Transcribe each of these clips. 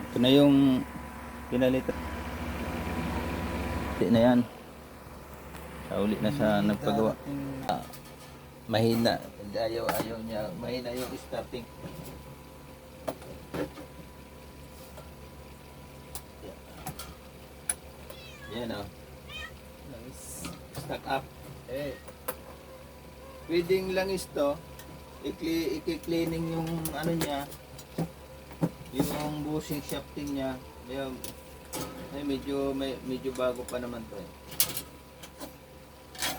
Ito na yung pinalitan. Hindi na yan. Uli na sa nagpagawa. Mahina. Ayaw niya. Mahina yung starting. Yan o. Stack up. Pwedeng langis to. I-cleaning yung ano niya. Yung bushing shafting niya. Medyo bago pa naman to eh.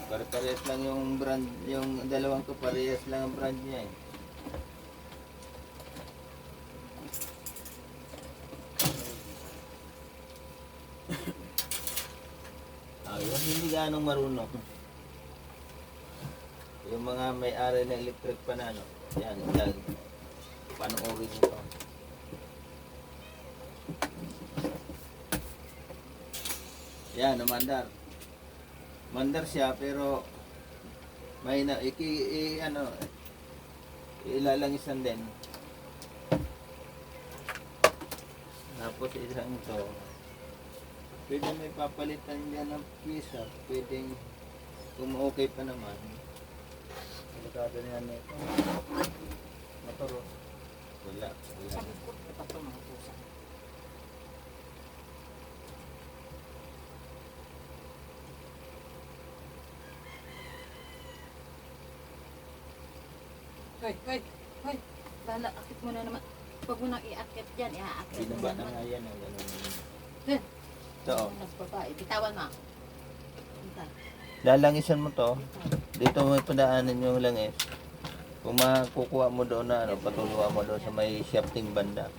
Pare-parehas lang yung brand, yung dalawang to parehas lang ang brand niya eh. Yung hindi ganong marunong. Yung mga may-ari ng electric pa na ano. Yan, panoorin nyo to. Yan, mandar. Mandar siya pero may na ilalangisan din. Tapos isang ito. Pwede may papalitan dyan ng pisa. Pwedeng kung okay pa naman. Delikado niyan ito. Motor. Wala. Hoy. Bala, akit mo na naman. Huwag mo nang iakit dyan, iaakit mo Binaba na naman. nga yan. Ganun. Heh. Ito oh. Nagbabae. Bitawan mo. Lalangisan mo to. Dito may padaanan yung langis. Kung makukuha mo doon na patuluan mo doon sa may shafting banda.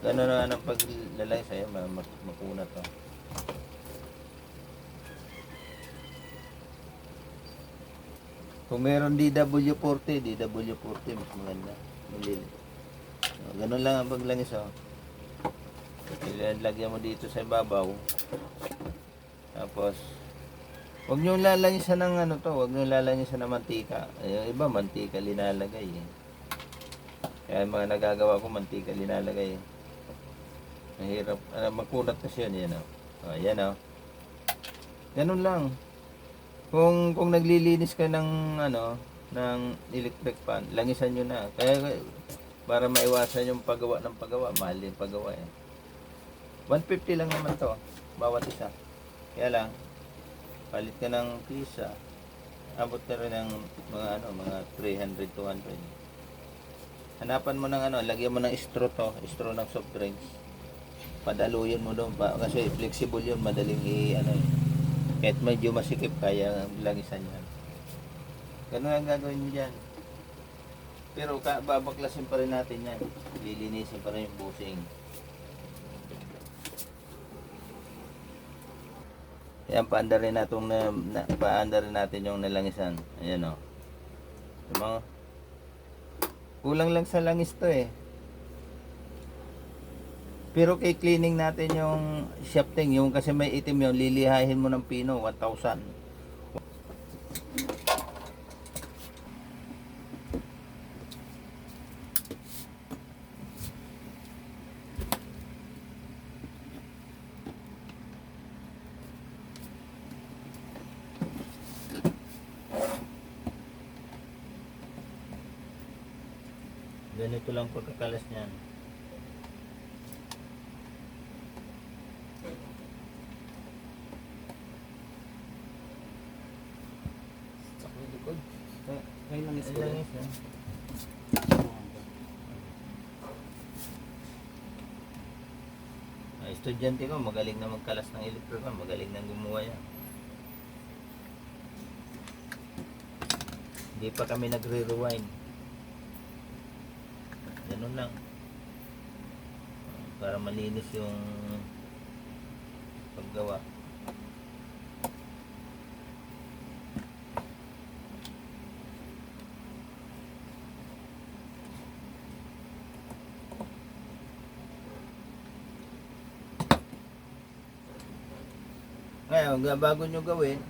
Ganun na ang paglalangis sa'yo, makunat to. Kung meron DW40 mas maganda. Malili. Ganun lang ang paglangis oh. Lagyan mo dito sa ibabaw. Tapos huwag nyo lalangisan ng ano to, huwag nyo lalangisan ng mantika. Yung iba mantika linalagay eh. Kaya mga nagagawa ko mantika linalagay eh. Mahirap, makunat kasi yan oh. Yan oh. Ganun lang. Kung naglilinis ka ng ng electric fan, langisan nyo na. Kaya para maiwasan yung paggawa ng paggawa, mahal din paggawa eh. 150 lang naman to, bawat isa. Kaya lang, palit ka ng pisa, abot na rin ng mga 300, 200. Hanapan mo ng lagyan mo ng straw to, straw ng soft drinks. Padaluyan mo doon pa, kasi flexible yun, madaling kahit medyo masikip, kaya langisan yan. Ganun ang gagawin nyo dyan. Pero babaklasin pa rin natin yan. Lilinisin pa rin yung bushing. Yan, paandarin natin yung nalangisan. Ayan o. Diba? Kulang lang sa langis to eh. Pero kay cleaning natin yung shafting, yung kasi may itim yun, lilihahin mo ng pino, 1,000. Ganito lang pagkakalas niyan. May langis ko rin. Estudyante ko, magaling na magkalas ng electrical, magaling na gumawa yan. Hindi pa kami nagre-rewind. Ganun lang. Para malinis yung paggawa. Ngayon, bago nyo gawin,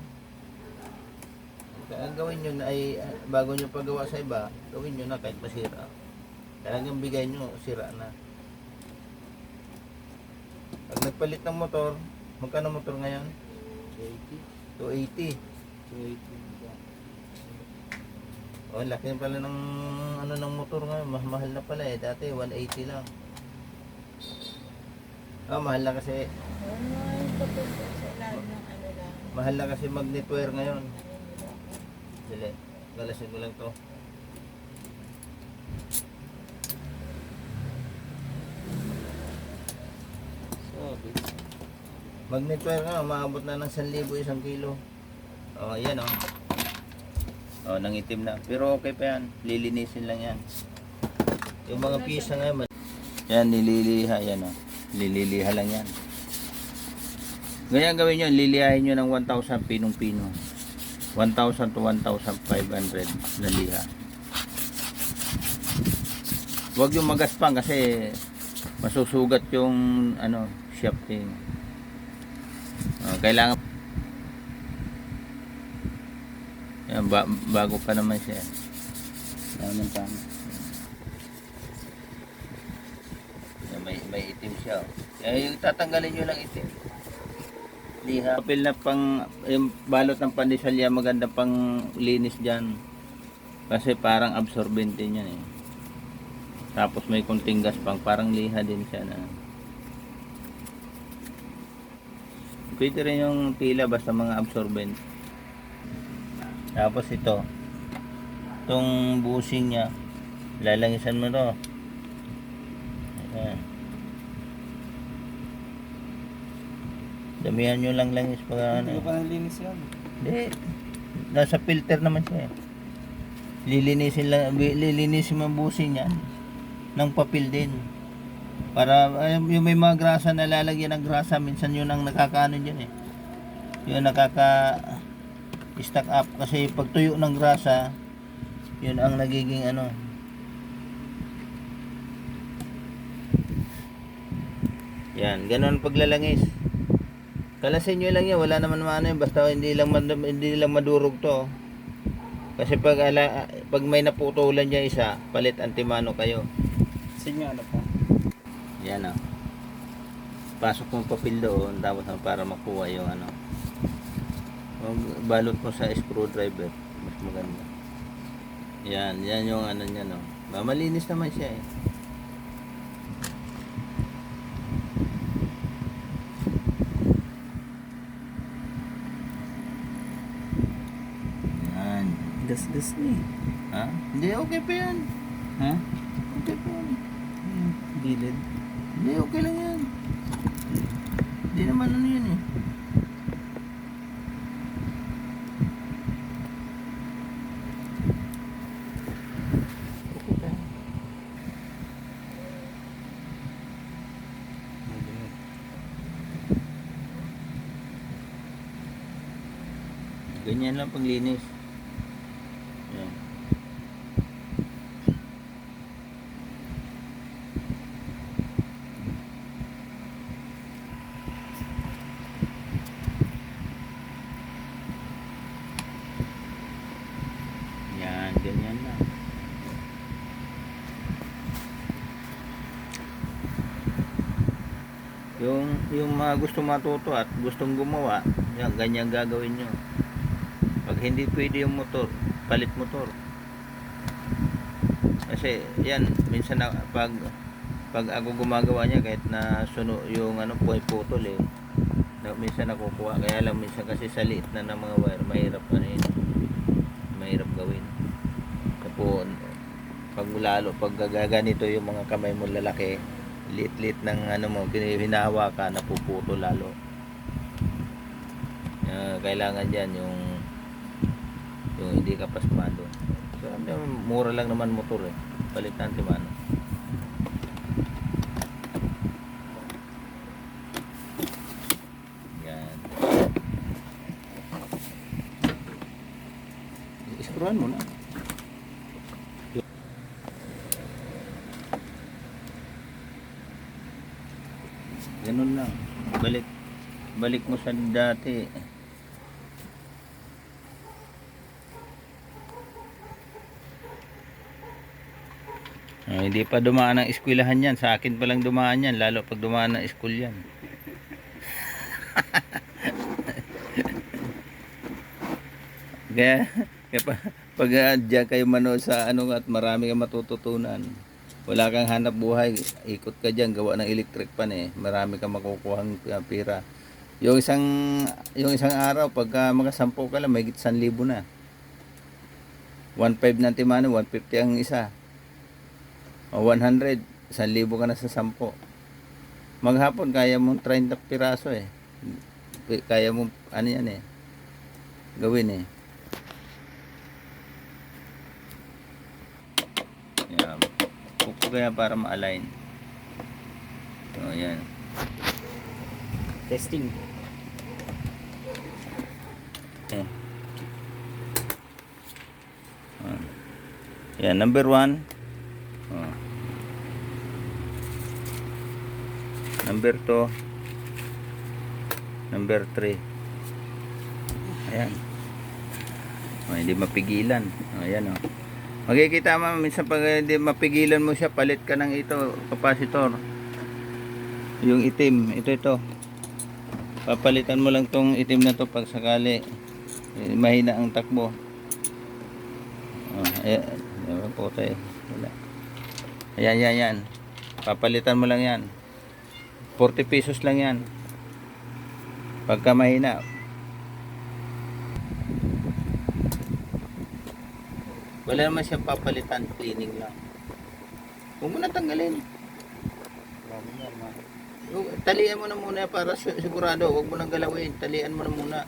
ang gawin nyo na ay, bago nyo paggawa sa iba, gawin nyo na kahit masira. Talagang bigay nyo, sira na. Pag nagpalit ng motor, magkano motor ngayon? 280. 280. Oh, laki pala ng ano ng motor ngayon. Mahal na pala eh. Dati 180 lang. Ah, mahal na kasi. Mahal na kasi magnet wire ngayon. Dili. Galasin ko lang to. Sabi. Magnet wire nga, maabot na ng 1,000 isang kilo. Oh, yan oh. Oh, nangitim na. Pero okay pa yan. Lilinisin lang yan. Yung mga pisa nga, yan, nililiha yan oh. Lililiha lang yan. Ganyan gawin nyo, lilihahin nyo ng 1,000 pinong-pino. 1,000 to 1,500 na liha. Huwag yung magaspang kasi masusugat yung ano, shafting. Kailangan yan, bago pa naman siya. Yan, tama. Yan, may itim siya. Yung tatanggalin nyo lang itim. Liha. Papel na pang, yung balot ng pandisalya, maganda pang linis dyan. Kasi parang absorbent din yan eh. Tapos may kunting gaspang, parang liha din siya na. Pwede rin yung tila basta mga absorbent. Tapos ito, itong bushing niya, lalangisan mo to. Ayan. Damihan nyo lang langis pag Hindi ano. ko pa nalinis yan. Hindi. Nasa filter naman siya eh. Lilinisin mo ang bushing niya ng papel din. Para yung may mga grasa na lalagyan ng grasa, minsan yun ang nakakaano dyan eh. Yun nakaka stack up kasi pag tuyo ng grasa, yun ang nagiging ano. Yan, ganun paglalangis. Kalasin nyo lang yan, wala naman ano yan, basta hindi lang madurog to. Kasi pag may naputulan niya isa, palit antimano kayo. Sinyo ano pa? Yan o. Pasok mo papel doon, tapos para makuha yung ano. Balot mo sa screwdriver, mas maganda. Yan yung ano niya no. Malinis naman siya eh. Yan. Gas-gas na eh. Ha? Hindi, okay pa yan. Ha? Okay pa yan. Gilid. Hindi, okay lang yan. Hindi naman ano yun eh. Okay pa yan. Ganyan lang paglinis. Yan. Yan, ganyan lang. Yung mga gusto matuto at gustong gumawa, yan, ganyan gagawin nyo. Pag hindi pwede yung motor, palit motor. Kasi yan, minsan na, pag ako gumagawa niya kahit na suno yung ano putol eh. Minsan nakukuha, kaya lang minsan kasi sa liit na ng mga wire, mahirap ano yun. Mahirap gawin. Tapos pag gaganito yung mga kamay mo lalaki, liit-liit ng ano mo, hinahawa ka, napuputo lalo. Kailangan dyan yung hindi ka pasmado. So, mura lang naman motor eh. Palit na antimano. Yan. Screwan mo na. Ganun lang. Balik mo sa dati. Hindi pa dumaan ng eskwelahan yan. Sa akin pa lang dumaan yan. Lalo pag dumaan ng school yan. Kaya, pag diyan kayo manood sa ano at marami kang matututunan. Wala kang hanap buhay, ikot ka diyan, gawa ng electric pan eh. Marami kang makukuhang pira. Yung isang araw pagka makasampo ka lang, may 1,000 na. 1.5 ng timano, 150 ang isa. O 100, 1,000 ka na sa 10. Maghapon kaya mong 30 piraso eh. Kaya mong ano yan eh. Gawin eh. Yan. Pupo kaya para ma-align. So, yan. Testing. Okay. Yan, number 1. Number 2. Number 3. Ayan. Hindi mapigilan. Ayan o. Makikita mo minsan pag hindi mapigilan mo siya, palit ka ng ito, capacitor. Yung itim, ito. Papalitan mo lang tong itim na to pag sakali mahina ang takbo. Ayan. Ayan po tayo. Wala. Ayan. Papalitan mo lang yan. 40 pesos lang yan. Pagka mahina. Wala naman siyang papalitan, cleaning lang. Huwag mo na tanggalin. Talian mo na muna para sigurado. Huwag mo nang galawin. Talian mo na muna.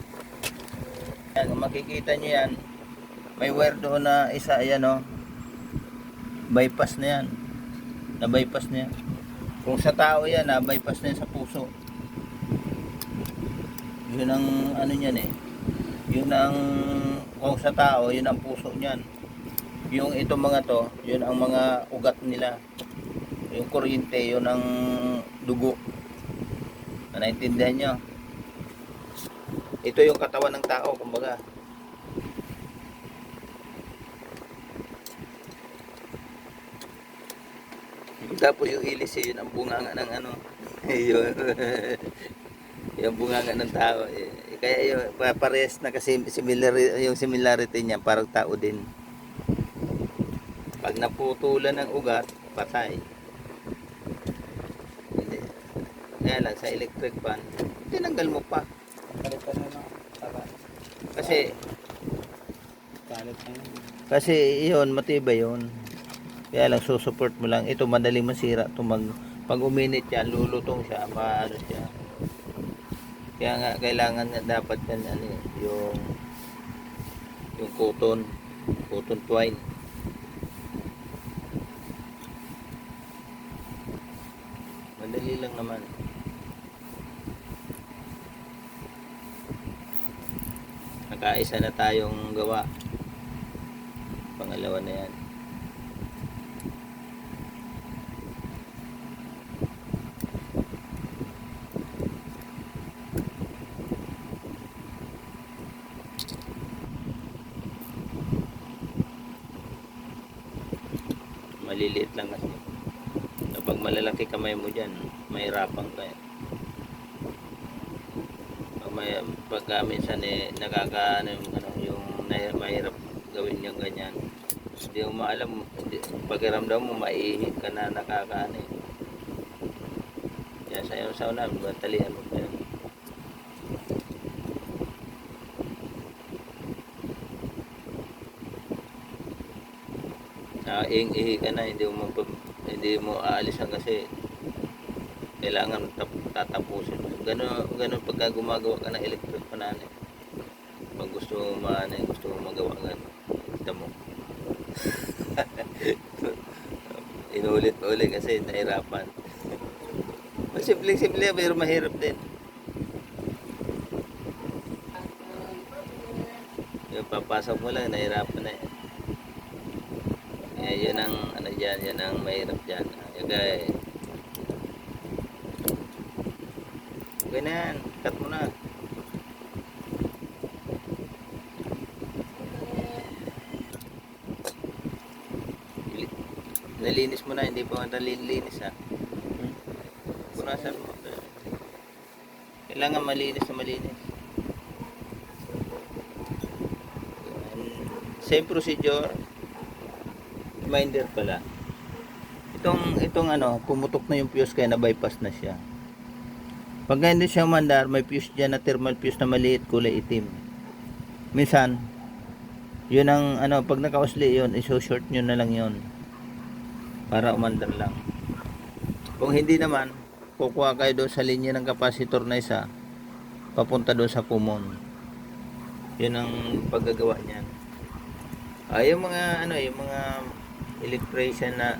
Yan, kung makikita nyo yan, may wire doon na isa. Ayan o. Bypass na yan. Na-bypass na yan. Kung sa tao yan, na-bypass na yan sa puso. Yun ang ano yan eh. Yun ang, kung sa tao, yun ang puso niyan. Yung itong mga to, yun ang mga ugat nila. Yung kuryente, yun ang dugo. Naintindihan nyo? Ito yung katawan ng tao, kumbaga. Tapos yung ilis, yun ang bunganga ng ano. Yun. Yung bunganga ng tao. Kaya yun, parehas na kasi yung similarity niya, parang tao din. Pag naputulan ng ugat, patay. Hindi. Kaya lang sa electric fan, tinanggal mo pa. Palitan na lang. Kasi yun, matibay yun. Kaya lang susupport mo lang. Ito madaling masira. Pag uminit yan, lulutong siya, maano siya. Kaya nga kailangan nga dapat yan yung cotton twine. Madali lang naman. Nakaisa na tayong gawa. Pangalawa na yan. Maliliit lang kasi. Kapag malalaki kamay mo dyan, mahirapan ka. Pagka minsan yung mahirap gawin yung ganyan. Hindi mo maalam, pakiramdam mo maihi ka na nakakaano eh. Yan, sayo sa una, batalian mo pa yan. Ihi ka na, hindi mo aalisan kasi kailangan tatapusin. Ganun pagka gumagawa ka ng electric fan eh. Pag gusto mo magawa gano'n. Kita mo. Inulit pa ulit kasi nahirapan. Simple pero mahirap din. Yung papasok mo lang, nahirapan na eh. Yan ang ano dyan, yan ang mahirap dyan. Okay. Okay na yan, cut mo na. Nalinis mo na, hindi pa nalilinis ha. Punasan mo. Kailangan malinis na malinis. Same procedure. Reminder pala. Itong ano, pumutok na yung fuse kaya na-bypass na siya. Pag hindi siya umandar, may fuse dyan na thermal fuse na maliit, kulay itim. Minsan, yun ang ano, pag nakausli yun, iso-short nyo na lang yun. Para umandar lang. Kung hindi naman, kukuha kayo doon sa linya ng kapasitor na isa, papunta doon sa common. Yun ang paggagawa niyan. Yung mga ano, yung mga electrician na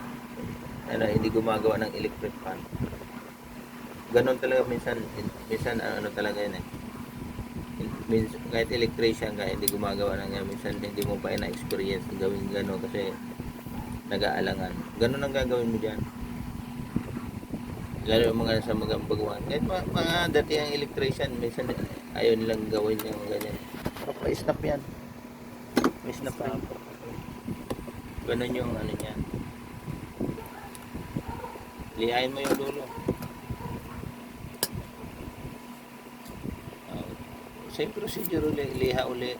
ano, hindi gumagawa ng electric fan. Ganon talaga minsan ano talaga yun eh. Kahit electrician ka, hindi gumagawa ng yan. Minsan hindi mo pa na-experience gawin gano'n kasi nag-aalangan. Ganon ang gagawin mo dyan. Lalo yung mga sa mga baguhan. Kahit mga dating electrician, minsan ayaw nilang gawin yung ganyan. Pero pa-snap yan. May snap rin. Ganon yung ano niya. Lihain mo yung dulo. Same procedure uli, liha uli.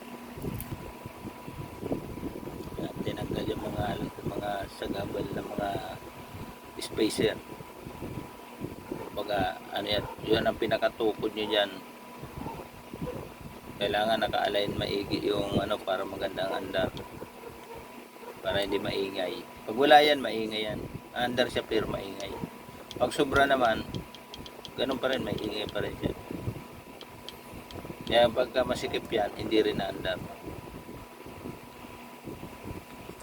Tinanggal yung mga sagabal na mga spacer. Baga, ano yan, yun ang pinakatukod nyo dyan. Kailangan naka-align maigi yung ano para magandang andar. Para hindi maingay. Pag wala yan, maingay yan. Andar siya pero maingay. Pag sobra naman, ganun pa rin, maingay pa rin siya. Kaya pagka masikip yan, hindi rin naandar.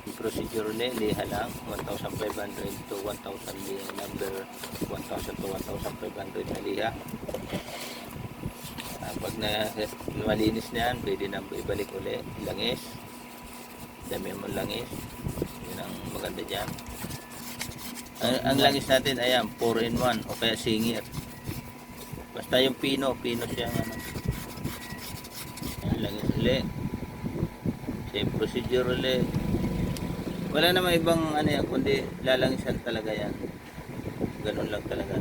Yung procedure ulit, liha lang, 1,500 to 1,000 liha, number 1,000 to 1,500 na liha. Pag malinis na yan, pwede na ibalik ulit, langis. Dami mo langis. Yun ang maganda dyan. Ang langis natin, ayan, 4-in-1 o kaya singir. Basta yung pino siya ano. Langis ulit. Same procedure ulit. Wala naman ibang ano yan, kundi lalangisan talaga yan. Ganun lang talaga.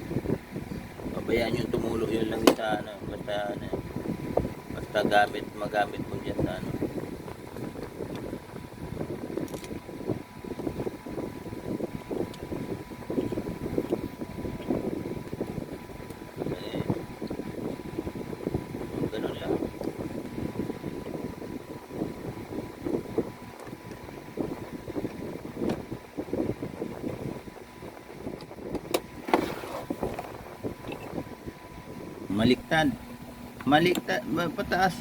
Pabayaan yung tumulo yun lang sa ano, basta magamit mo dyan sa ano. Ganun lang. Maliktad, pataas.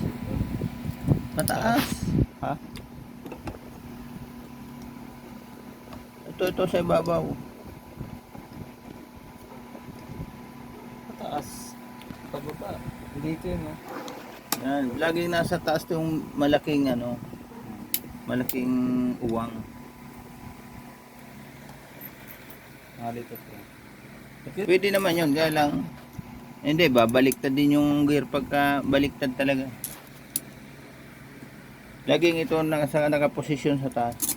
Ha? Ito sa ibabaw. Taas. Pababa. Dito yun, no? Yan, laging nasa taas yung malaking ano, malaking uwang. Dito po. Pwede naman yun, kaya lang hindi, babaliktad din yung gear pagka baliktad talaga. Laging ito nakaposisyon sa taas.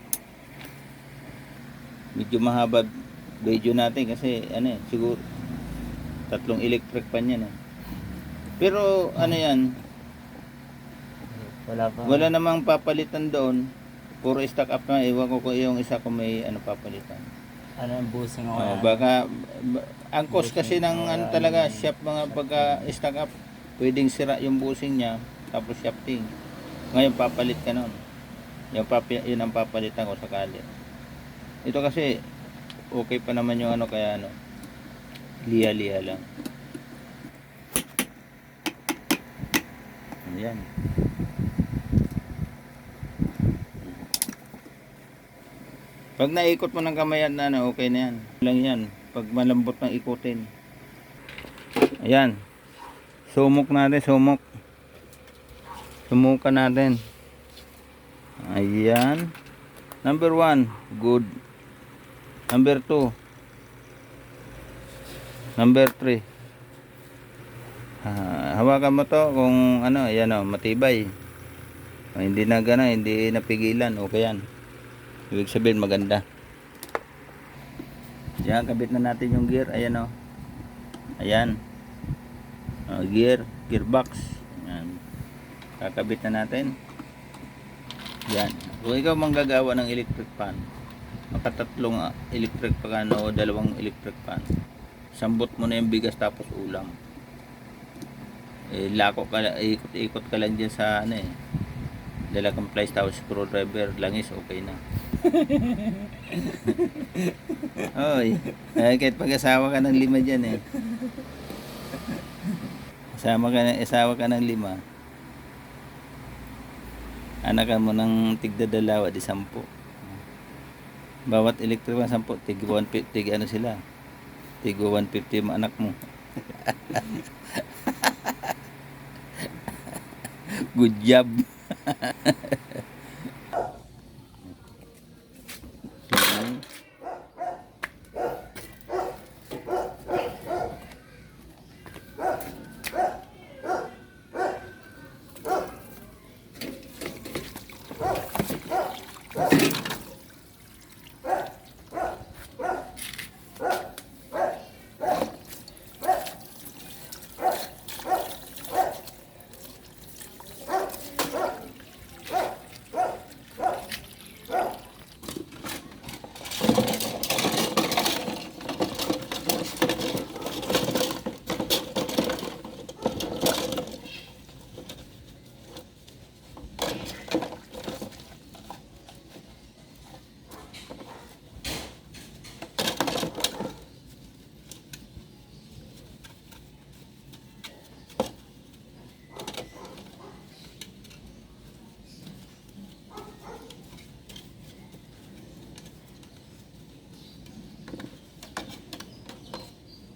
Medyo mahaba video natin kasi ano eh, siguro 3 electric pan yan eh. Pero ano yan, wala namang papalitan doon. Puro stock up na, ewan ko kung yung isa kung may ano papalitan. Ano yung busing ako? Baka ang cost kasi ng ano talaga shaft mga pagka stock up, pwedeng sira yung busing niya tapos shafting. Ngayon papalit ka noon. Yun ang papalitan ko sakali. Ito kasi okay pa naman yung ano kaya ano. Liha-liha lang. Ayan. Pag naikot mo ng kamay na ano, okay na yan. Lang yan. Pag malambot ng ikutin. Ayan. Sumok natin, sumok. Sumukan natin. Ayan. Number 1, good. Number 2. Number 3. Hawakan mo to kung ano, ayan o, matibay. Hindi na gana, hindi napigilan. Okay yan. Ibig sabihin maganda. Diyan, kabit na natin yung gear. Ayan o. Ayan. Gearbox. Yan. Kakabit na natin. Yan. Kung ikaw manggagawa ng electric fan, makatatlong electric fan o dalawang electric fan, sambot mo na yung bigas tapos ulam. Lako ka, ikot ka lang dyan sa ano dala kang plies tapos screwdriver, langis, okay na. Oy, kahit pag-asawa ka ng 5 dyan Asawa ka ng 5. Anakan mo ng tigdadalawa, di 10. Bawat electric fan 10, tig 150, ano sila? Tig 150 yung anak mo. Good job.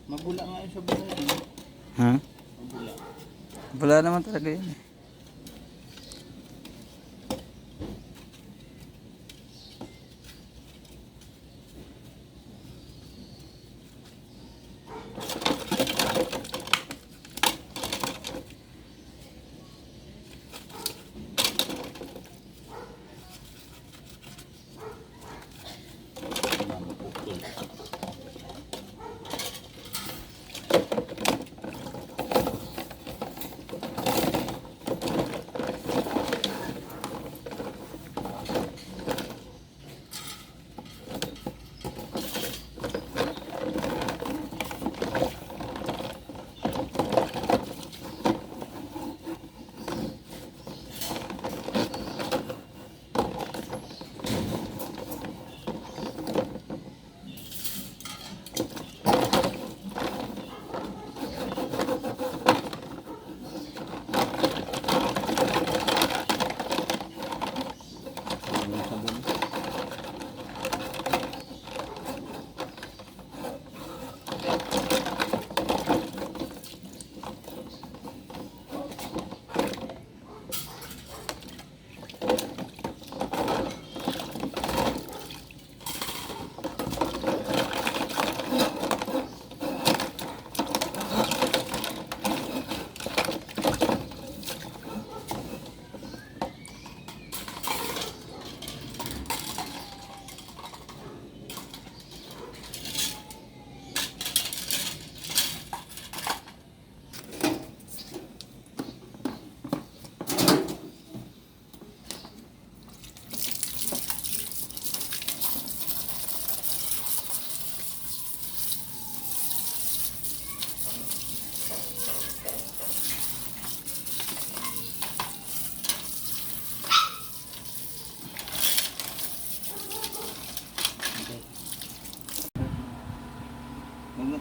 Mabula nga yung sabon na yun. Ha? Mabula. Wala naman talaga yun.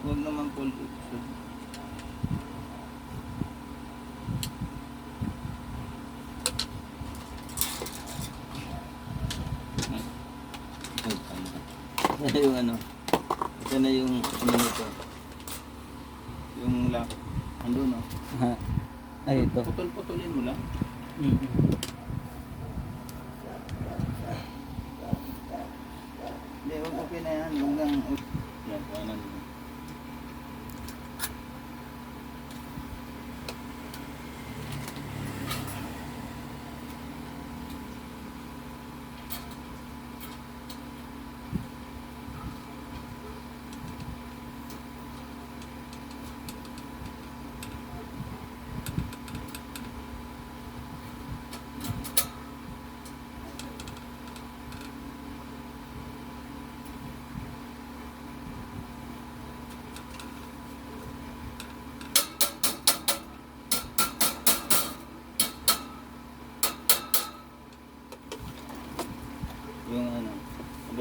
Huwag naman cold. Ito yung ano. Ito na yung ano nito. Yung lock. Andun no. Ha? Ay, ito. Putol-putulin mo lang. Hindi, okay na yan. Huwag lang. Yan, kanan mo.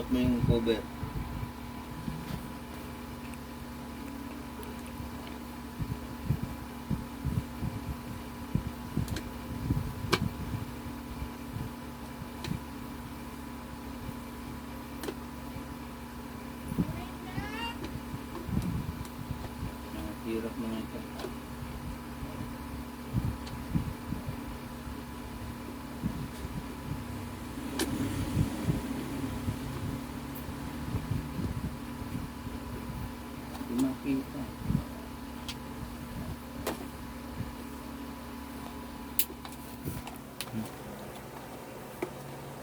suot mo yung cover. Hirap mga ito. Hindi makita.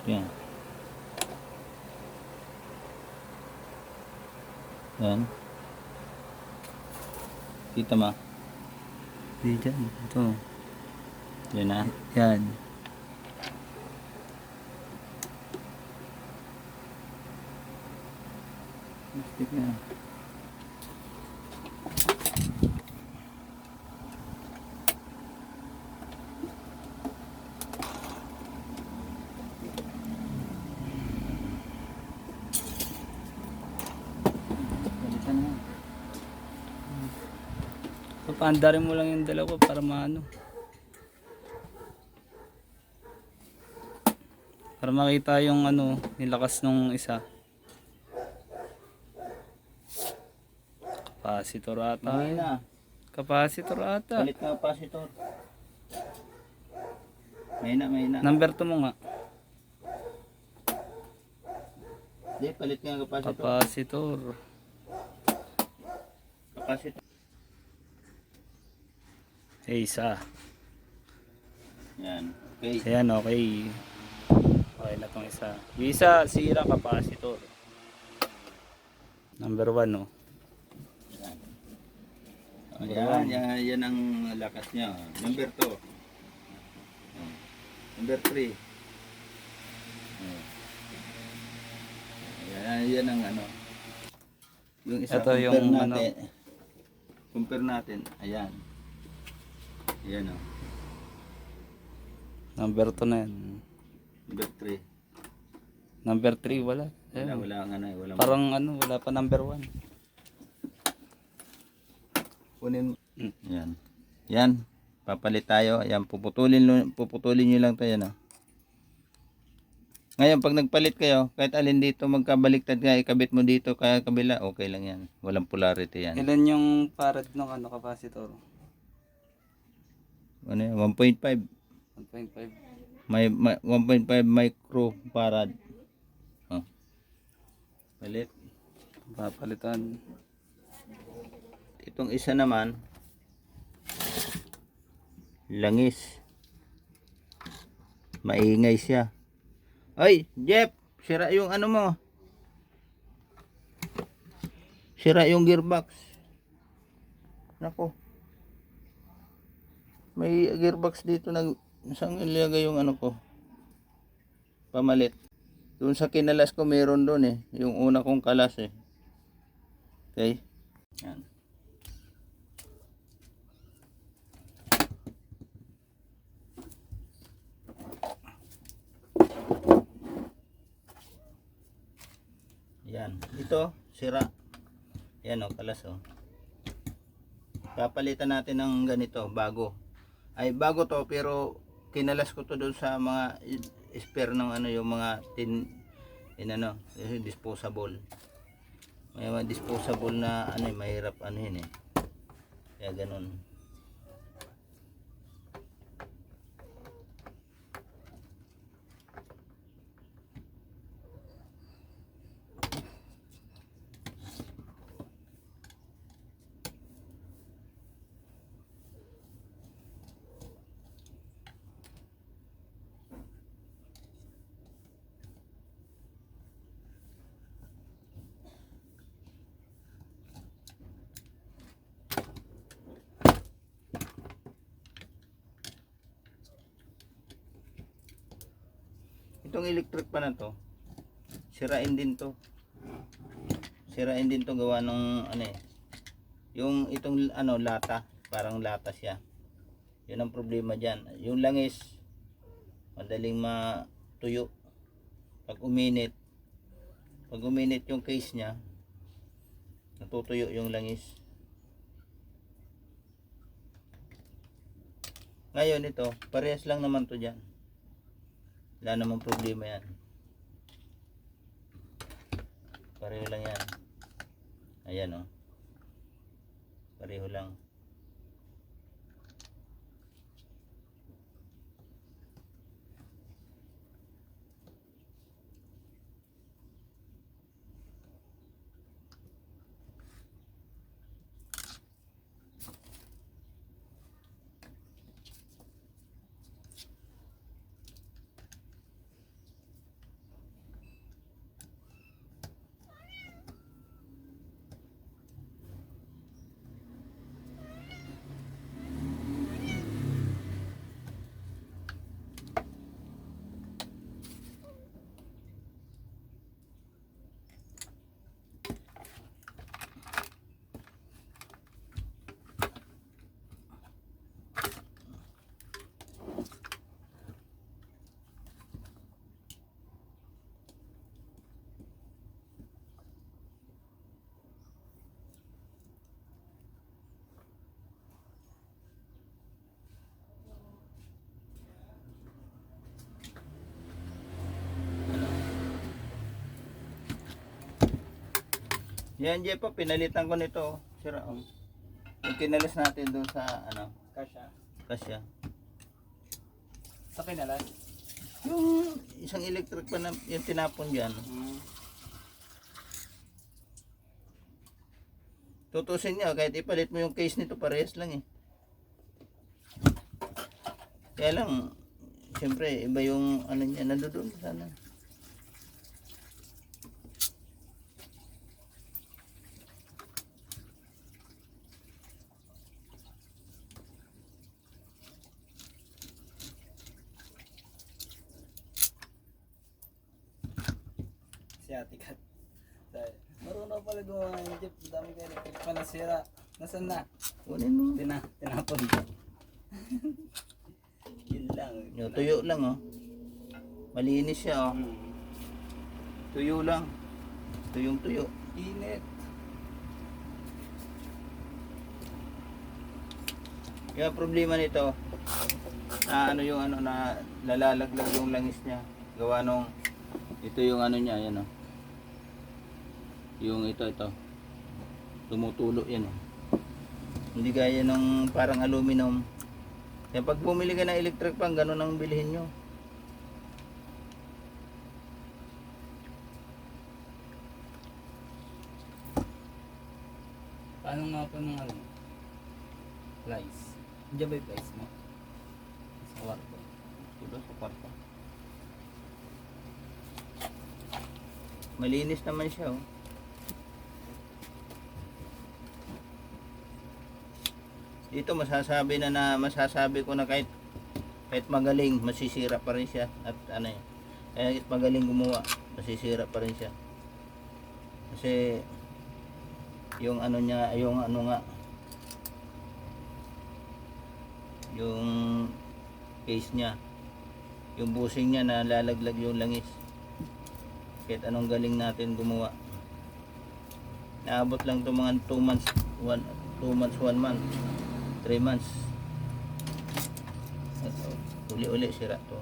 Yan. Yan. Kita mo? Di dyan. Ito. Yan na. Yan. Plastic na. Balikan na. Papaandarin mo lang yung dalawa para maano. Para makita yung ano, yung lakas nung isa. Capacitor ata. Mahina. Capacitor ata. Palit na capacitor. Mahina, mahina. Number 2 mo nga. Hindi, palit nga ang capacitor. Capacitor. Capacitor. Isa. Yan. Okay. Ayan, okay. Okay na tong isa. Yung isa, sira capacitor. Number 1, no? Yan, yan ang lakas niya. Number 2. Number 3. Yan ang ano. Yung isa Ito yung natin. Compare natin. Ayan. Ayan o. Number 2 na yan. Number 3. Number 3, wala. Wala, Ayan. wala ang ano. Wala. Parang ano, wala pa number 1. Kunin. Yan. Yan. Papalit tayo. Ayan. Puputulin nyo lang tayo na. Ngayon, pag nagpalit kayo, kahit alin dito magkabaliktad nga, ikabit mo dito, kaya kabila, okay lang yan. Walang polarity yan. Ilan yung farad ng ano, capacitor? Ano yan? 1.5. 1.5. May 1.5 microfarad. Oh. Palit. Papalitan. Itong isa naman, langis. Maingay siya. Ay, Jeff, sira yung ano mo. Sira yung gearbox. Nako. May gearbox dito na saan ilagay yung ano ko. Pamalit. Doon sa kinalas ko meron doon eh. Yung una kong kalas eh. Okay. Yan. Yan. Ito, sira. Yan o, kalas o. Papalitan natin ng ganito, bago. Ay, bago to, pero kinalas ko to doon sa mga spare ng ano, yung mga disposable. May mga disposable na ano, mahirap ano yun eh. Kaya ganun. Itong electric pa na to, sirain din to. Sirain din to gawa ng ano eh. Yung itong ano lata, parang lata siya. 'Yun ang problema diyan. Yung langis madaling matuyo. Pag uminit, Pag uminit yung case niya, natutuyo yung langis. Ngayon ito, parehas lang naman to dyan. Wala namang problema yan. Pareho lang yan. Ayan o. Pareho lang. Yan, Jepo, pinalitan ko nito. Sira, oh. Yung kinalas natin doon sa, ano, Kasya. kasya. Sa kinalas? Yung isang electric pa na, yung tinapon dyan. Tutusin niya, kahit ipalit mo yung case nito, parehas lang eh. Kaya lang, siyempre, iba yung, ano niya, nandoon sana. Si Ate Kat. Marunong pala gumawa ng jeep. Dami ka electric pa nasira. Nasaan na? Kunin mo. Tinapon. Yun lang. Yung tuyo lang, oh. Malinis siya, oh. Tuyo lang. Tuyong tuyo. Init. Kaya problema nito, na ano yung ano na nalalaglag yung langis niya. Gawa nung ito yung ano niya, yan oh. Yung ito. Tumutulo yan oh. Hindi gaya ng parang aluminum. Kaya pag bumili ka ng electric pan, ganun ang bilhin nyo. Paano nga po ng ano? Flies. Diyan ba yung flies mo? Sa kwarto. Diba sa kwarto? Malinis naman siya oh. Dito masasabi ko na kahit magaling, masisira pa rin siya. At ano kahit magaling gumawa, masisira pa rin siya. Kasi yung ano niya, yung ano nga, yung case niya, yung bushing niya na lalaglag yung langis. Kahit anong galing natin gumawa, naabot lang ito mga 2 months 1 month 3 months. Uli sira to.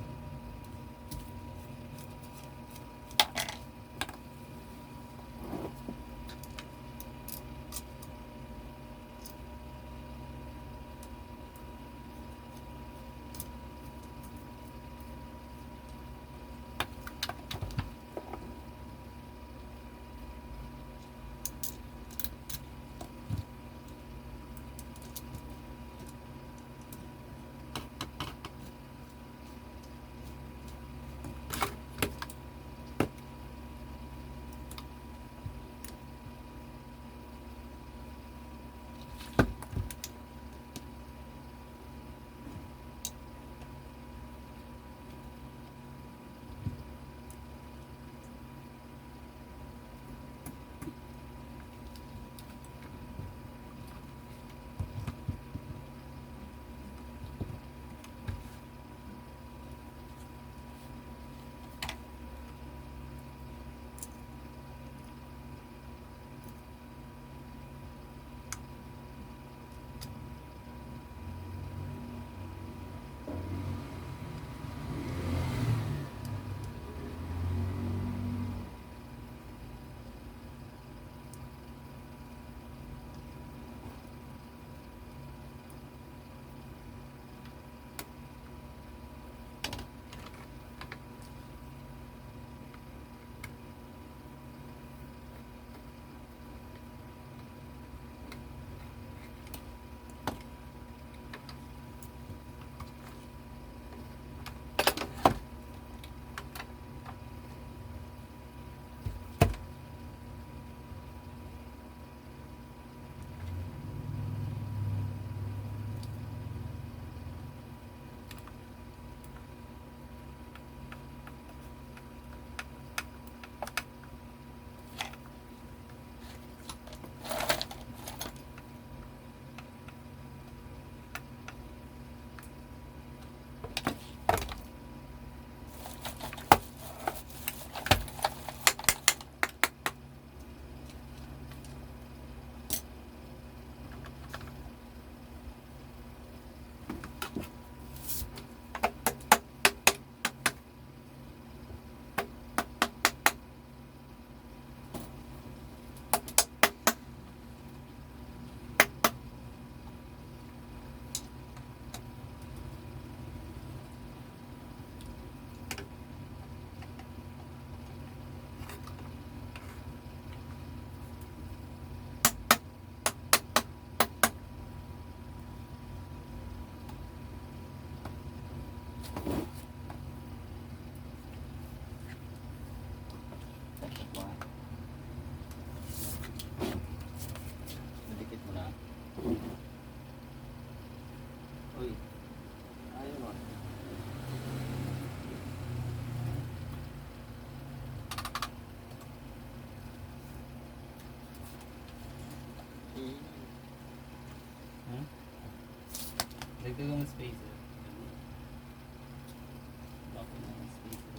Uy. Ayaw mo. Ha? Dagdagan mo spacer. Bakit na ang spacer?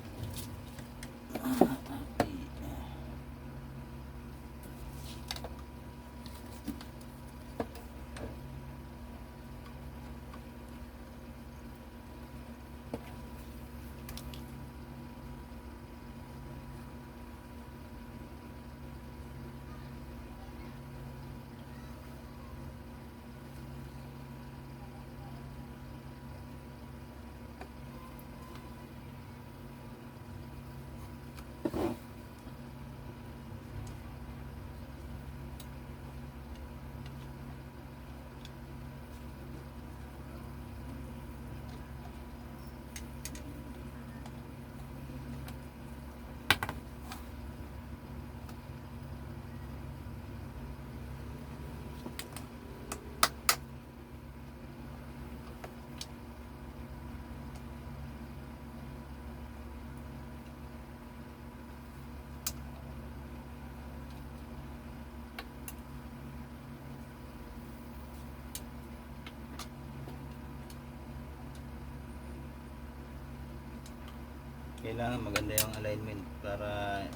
Kailangan maganda yung alignment para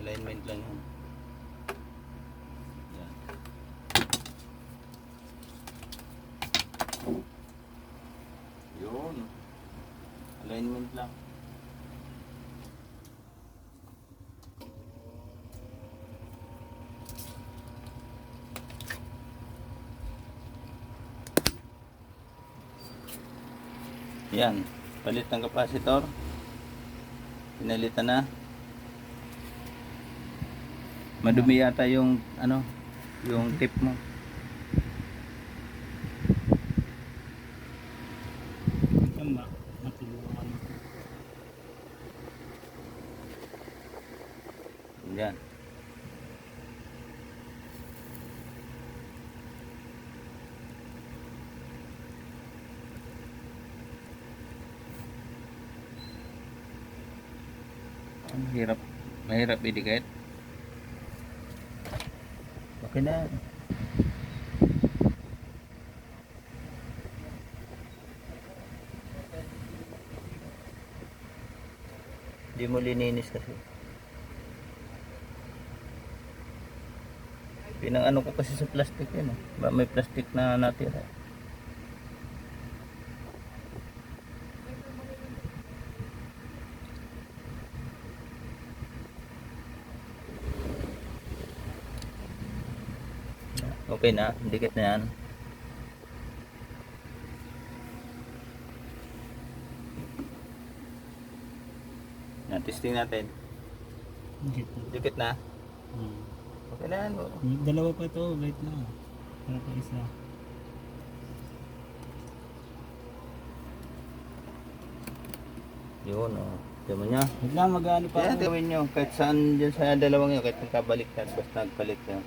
alignment lang yun. Yan. Yun. Alignment lang. Yan. Palit ng capacitor. Pinalitan na. Madumi yata yung ano, yung tip mo. Tama. Matulungan. Yan. Mahirap, mahirap idikit. Okay na. Di mo lininis kasi. Pinang ano ko kasi sa plastic yun. Ba may plastic na natira. Okay na, dikit na yan. Yan, testing natin. Dito. Dikit na. Hmm. Okay na yan. Dalawa pa to, wait lang. Para pa isa. Yun, oh. Diyan mo niya. Wait lang, mag-ano pa Kaya ako. gawin nyo, kahit saan dyan sa dalawang yun, kahit magkabalik yan, basta nagpalit yan.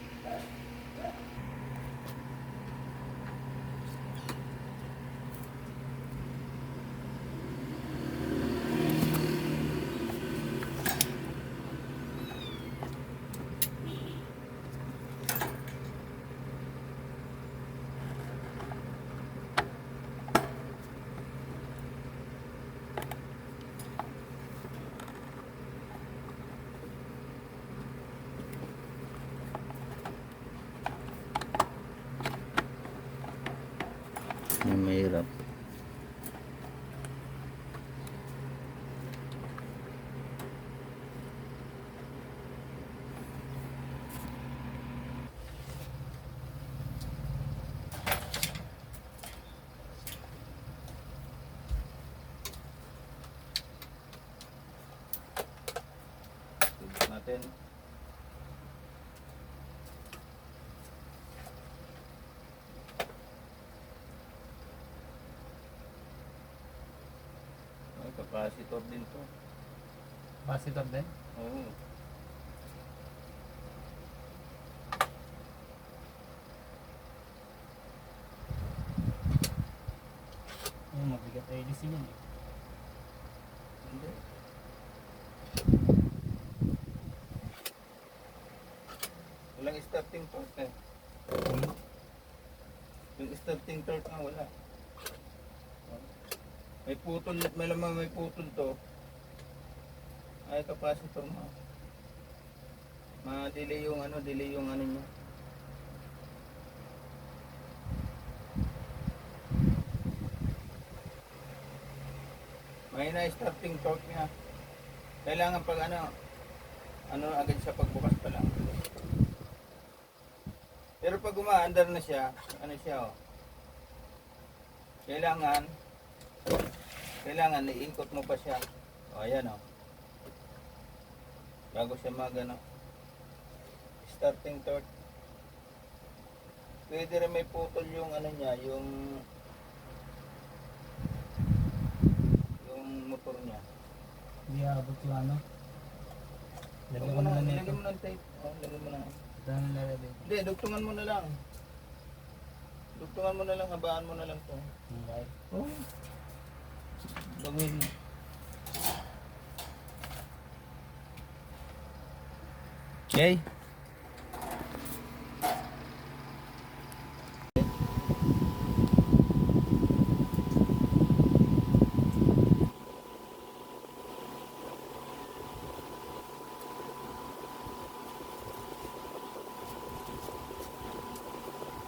Yung mahirap. Subok natin. Ay, capacitor din to. Capacitor din? Oo. Ayusin yun eh. Hindi. Walang starting torque eh. Yung starting torque nga wala. May putol, malamang may putol to. Ay capacitor mo. Ma-delay yung ano niya. May na starting torque niya. Kailangan pag ano agad siya pagbukas pa lang. Pero pag umaandar na siya, ano siya oh. Kailangan iikot mo pa siya. O ayan oh. Bago siya starting torque. Pwede rin may putol yung ano niya, yung motor niya. Hindi abot yung ano. Lagyan mo Lagyan na mo nito. ng tape. Oh, lagyan mo na. Dahil na lalagay. Hindi, dugtungan mo na lang. Dugtungan mo na lang, habaan mo na lang to. Okay. Oh. Baguhin mo. Okay.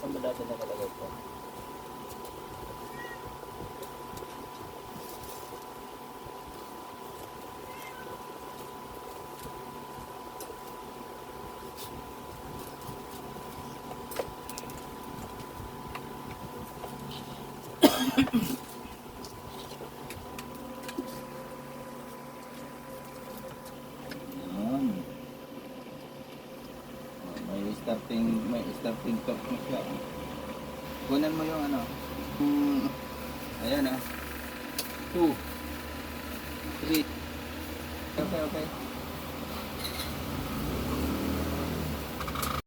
Saan ba dati nakalagay ito? Yan. May starting torque mo siya. Kunan mo yung ano. Ayan ah. 2 3. Okay.